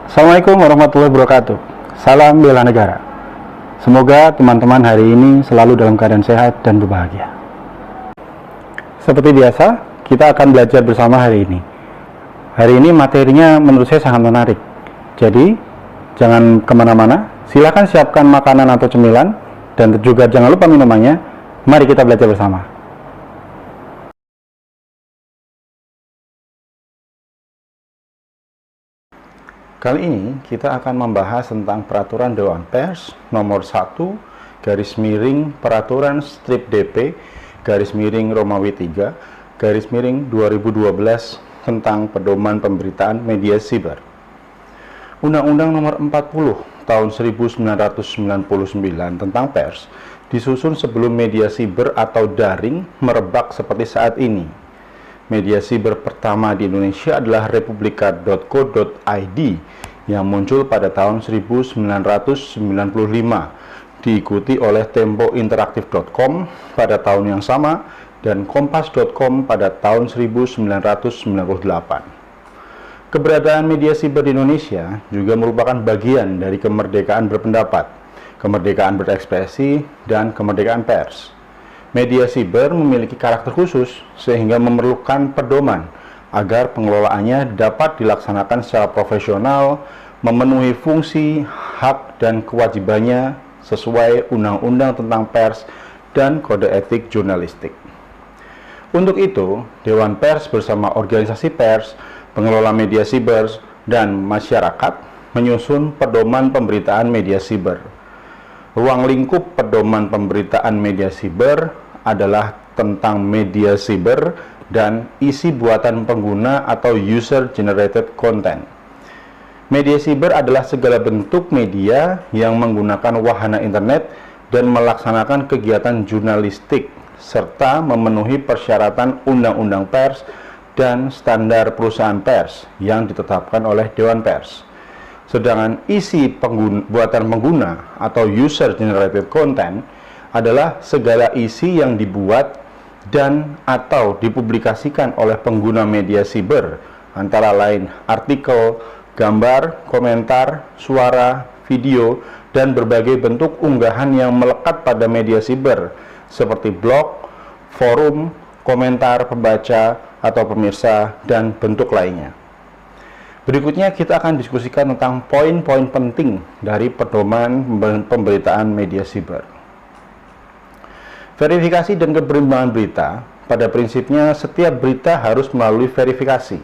Assalamualaikum warahmatullahi wabarakatuh. Salam bela negara. Semoga teman-teman hari ini selalu dalam keadaan sehat dan berbahagia. Seperti biasa, kita akan belajar bersama hari ini. Hari ini materinya menurut saya sangat menarik. Jadi, jangan kemana-mana. Silakan siapkan makanan atau cemilan, dan juga jangan lupa minumannya. Mari kita belajar bersama. Kali ini kita akan membahas tentang Peraturan Dewan Pers nomor 1 garis miring Peraturan Strip DP garis miring Romawi 3 garis miring 2012 tentang pedoman pemberitaan media siber. Undang-Undang nomor 40 tahun 1999 tentang pers disusun sebelum media siber atau daring merebak seperti saat ini. Media siber pertama di Indonesia adalah republika.co.id yang muncul pada tahun 1995, diikuti oleh tempointeraktif.com pada tahun yang sama dan kompas.com pada tahun 1998. Keberadaan media siber di Indonesia juga merupakan bagian dari kemerdekaan berpendapat, kemerdekaan berekspresi, dan kemerdekaan pers. Media siber memiliki karakter khusus sehingga memerlukan pedoman agar pengelolaannya dapat dilaksanakan secara profesional, memenuhi fungsi, hak, dan kewajibannya sesuai Undang-Undang tentang Pers dan Kode Etik Jurnalistik. Untuk itu, Dewan Pers bersama organisasi pers, pengelola media siber, dan masyarakat menyusun pedoman pemberitaan media siber. Ruang lingkup pedoman pemberitaan media siber adalah tentang media siber dan isi buatan pengguna atau user generated content. Media siber adalah segala bentuk media yang menggunakan wahana internet dan melaksanakan kegiatan jurnalistik serta memenuhi persyaratan undang-undang pers dan standar perusahaan pers yang ditetapkan oleh Dewan Pers. Sedangkan isi buatan pengguna atau user generated content adalah segala isi yang dibuat dan atau dipublikasikan oleh pengguna media siber, antara lain artikel, gambar, komentar, suara, video, dan berbagai bentuk unggahan yang melekat pada media siber seperti blog, forum, komentar pembaca atau pemirsa, dan bentuk lainnya. Berikutnya kita akan diskusikan tentang poin-poin penting dari pedoman pemberitaan media siber. Verifikasi dan keberimbangan berita, pada prinsipnya setiap berita harus melalui verifikasi.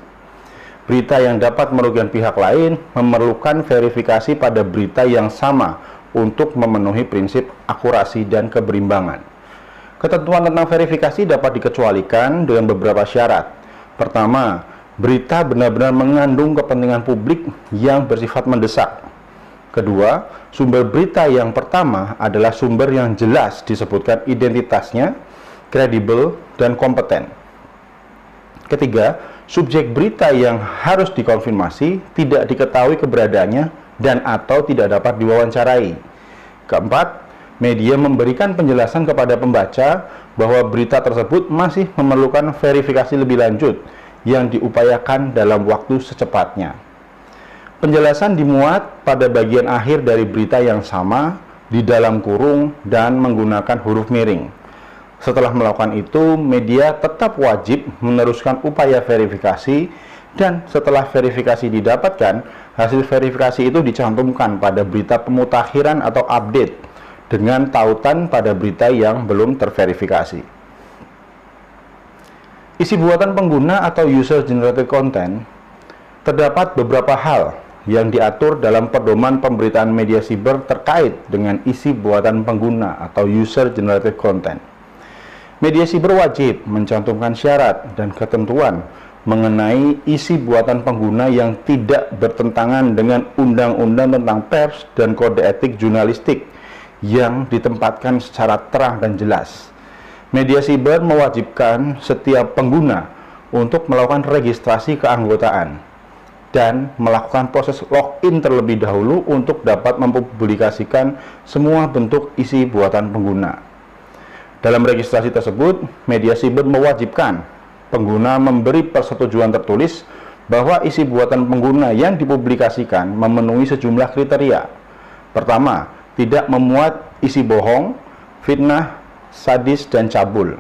Berita yang dapat merugikan pihak lain memerlukan verifikasi pada berita yang sama untuk memenuhi prinsip akurasi dan keberimbangan. Ketentuan tentang verifikasi dapat dikecualikan dengan beberapa syarat. Pertama, berita benar-benar mengandung kepentingan publik yang bersifat mendesak. Kedua, sumber berita yang pertama adalah sumber yang jelas disebutkan identitasnya, kredibel, dan kompeten. Ketiga, subjek berita yang harus dikonfirmasi tidak diketahui keberadaannya dan atau tidak dapat diwawancarai. Keempat, media memberikan penjelasan kepada pembaca bahwa berita tersebut masih memerlukan verifikasi lebih lanjut yang diupayakan dalam waktu secepatnya. Penjelasan dimuat pada bagian akhir dari berita yang sama, di dalam kurung, dan menggunakan huruf miring. Setelah melakukan itu, media tetap wajib meneruskan upaya verifikasi, dan setelah verifikasi didapatkan, hasil verifikasi itu dicantumkan pada berita pemutakhiran atau update, dengan tautan pada berita yang belum terverifikasi. Isi buatan pengguna atau user generated content, terdapat beberapa hal yang diatur dalam pedoman pemberitaan media siber terkait dengan isi buatan pengguna atau user generated content. Media siber wajib mencantumkan syarat dan ketentuan mengenai isi buatan pengguna yang tidak bertentangan dengan Undang-Undang tentang Pers dan Kode Etik Jurnalistik yang ditempatkan secara terang dan jelas. Media siber mewajibkan setiap pengguna untuk melakukan registrasi keanggotaan dan melakukan proses login terlebih dahulu untuk dapat mempublikasikan semua bentuk isi buatan pengguna. Dalam registrasi tersebut, media siber mewajibkan pengguna memberi persetujuan tertulis bahwa isi buatan pengguna yang dipublikasikan memenuhi sejumlah kriteria. Pertama, tidak memuat isi bohong, fitnah, sadis, dan cabul.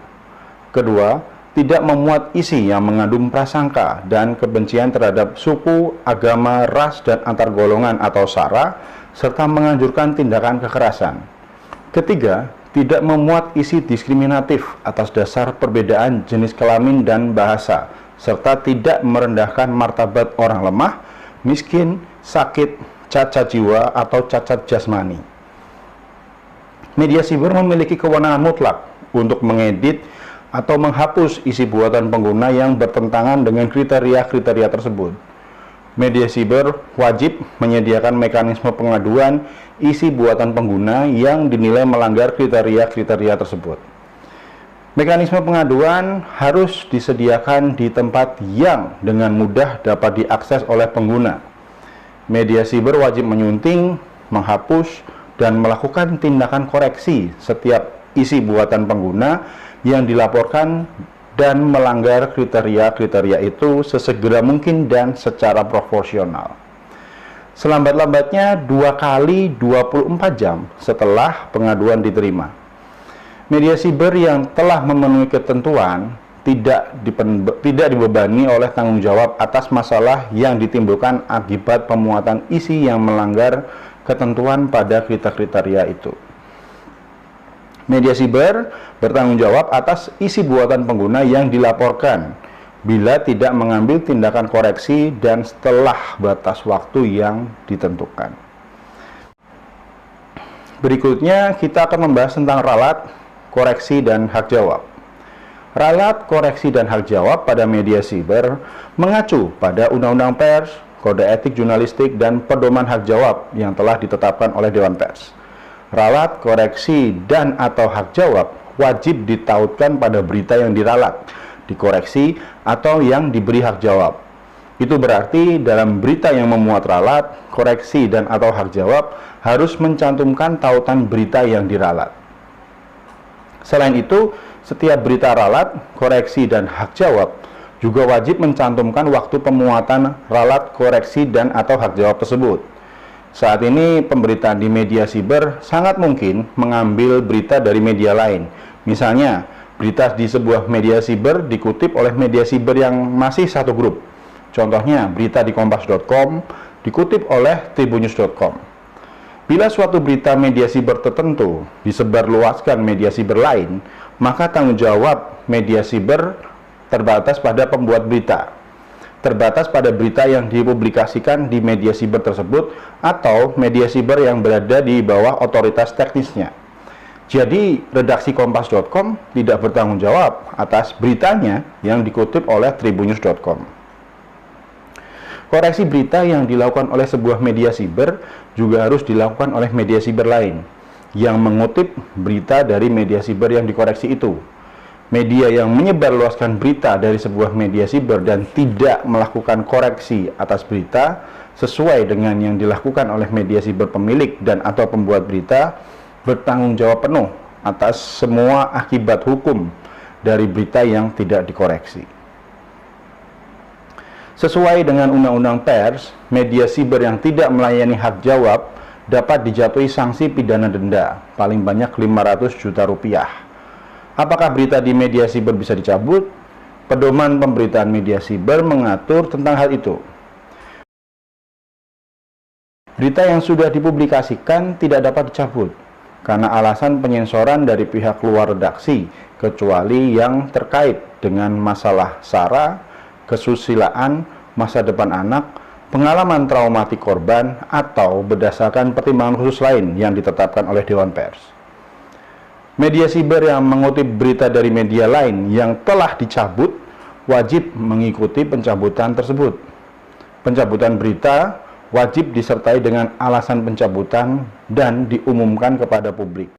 Kedua, tidak memuat isi yang mengandung prasangka dan kebencian terhadap suku, agama, ras, dan antar golongan atau SARA, serta menganjurkan tindakan kekerasan. Ketiga, tidak memuat isi diskriminatif atas dasar perbedaan jenis kelamin dan bahasa, serta tidak merendahkan martabat orang lemah, miskin, sakit, cacat jiwa, atau cacat jasmani. Media siber memiliki kewenangan mutlak untuk mengedit atau menghapus isi buatan pengguna yang bertentangan dengan kriteria-kriteria tersebut. Media siber wajib menyediakan mekanisme pengaduan isi buatan pengguna yang dinilai melanggar kriteria-kriteria tersebut. Mekanisme pengaduan harus disediakan di tempat yang dengan mudah dapat diakses oleh pengguna. Media siber wajib menyunting, menghapus, dan melakukan tindakan koreksi setiap isi buatan pengguna yang dilaporkan dan melanggar kriteria-kriteria itu sesegera mungkin dan secara proporsional. Selambat-lambatnya 2 kali 24 jam setelah pengaduan diterima. Media siber yang telah memenuhi ketentuan tidak dibebani oleh tanggung jawab atas masalah yang ditimbulkan akibat pemuatan isi yang melanggar ketentuan pada kriteria itu. Media siber bertanggung jawab atas isi buatan pengguna yang dilaporkan bila tidak mengambil tindakan koreksi dan setelah batas waktu yang ditentukan. Berikutnya kita akan membahas tentang ralat, koreksi, dan hak jawab. Ralat, koreksi, dan hak jawab pada media siber mengacu pada Undang-Undang Pers, Kode Etik Jurnalistik, dan Pedoman Hak Jawab yang telah ditetapkan oleh Dewan Pers. Ralat, koreksi, dan atau hak jawab wajib ditautkan pada berita yang diralat, dikoreksi, atau yang diberi hak jawab. Itu berarti dalam berita yang memuat ralat, koreksi, dan atau hak jawab harus mencantumkan tautan berita yang diralat. Selain itu, setiap berita ralat, koreksi, dan hak jawab juga wajib mencantumkan waktu pemuatan ralat, koreksi, dan atau hak jawab tersebut. Saat ini pemberitaan di media siber sangat mungkin mengambil berita dari media lain. Misalnya, berita di sebuah media siber dikutip oleh media siber yang masih satu grup. Contohnya, berita di kompas.com dikutip oleh tribunnews.com. Bila suatu berita media siber tertentu disebarluaskan media siber lain, maka tanggung jawab media siber terbatas pada pembuat berita. Terbatas pada berita yang dipublikasikan di media siber tersebut atau media siber yang berada di bawah otoritas teknisnya. Jadi, redaksi kompas.com tidak bertanggung jawab atas beritanya yang dikutip oleh tribunnews.com. Koreksi berita yang dilakukan oleh sebuah media siber juga harus dilakukan oleh media siber lain yang mengutip berita dari media siber yang dikoreksi itu. Media yang menyebarluaskan berita dari sebuah media siber dan tidak melakukan koreksi atas berita sesuai dengan yang dilakukan oleh media siber pemilik dan atau pembuat berita bertanggung jawab penuh atas semua akibat hukum dari berita yang tidak dikoreksi. Sesuai dengan Undang-Undang Pers, media siber yang tidak melayani hak jawab dapat dijatuhi sanksi pidana denda paling banyak 500 juta rupiah. Apakah berita di media siber bisa dicabut? Pedoman pemberitaan media siber mengatur tentang hal itu. Berita yang sudah dipublikasikan tidak dapat dicabut karena alasan penyensoran dari pihak luar redaksi, kecuali yang terkait dengan masalah SARA, kesusilaan, masa depan anak, pengalaman traumatik korban, atau berdasarkan pertimbangan khusus lain yang ditetapkan oleh Dewan Pers. Media siber yang mengutip berita dari media lain yang telah dicabut wajib mengikuti pencabutan tersebut. Pencabutan berita wajib disertai dengan alasan pencabutan dan diumumkan kepada publik.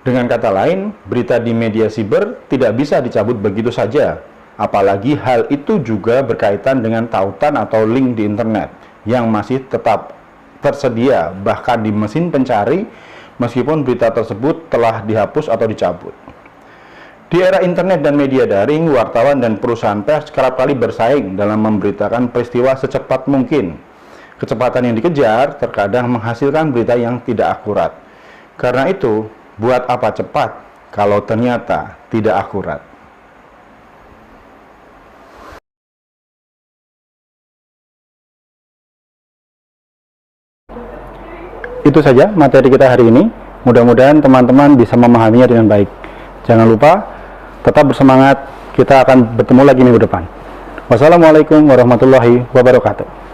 Dengan kata lain, berita di media siber tidak bisa dicabut begitu saja, apalagi hal itu juga berkaitan dengan tautan atau link di internet yang masih tetap tersedia bahkan di mesin pencari meskipun berita tersebut telah dihapus atau dicabut. Di era internet dan media daring, wartawan dan perusahaan pers kerap kali bersaing dalam memberitakan peristiwa secepat mungkin. Kecepatan yang dikejar terkadang menghasilkan berita yang tidak akurat. Karena itu, buat apa cepat kalau ternyata tidak akurat? Itu saja materi kita hari ini. Mudah-mudahan teman-teman bisa memahaminya dengan baik. Jangan lupa tetap bersemangat. Kita akan bertemu lagi minggu depan. Wassalamualaikum warahmatullahi wabarakatuh.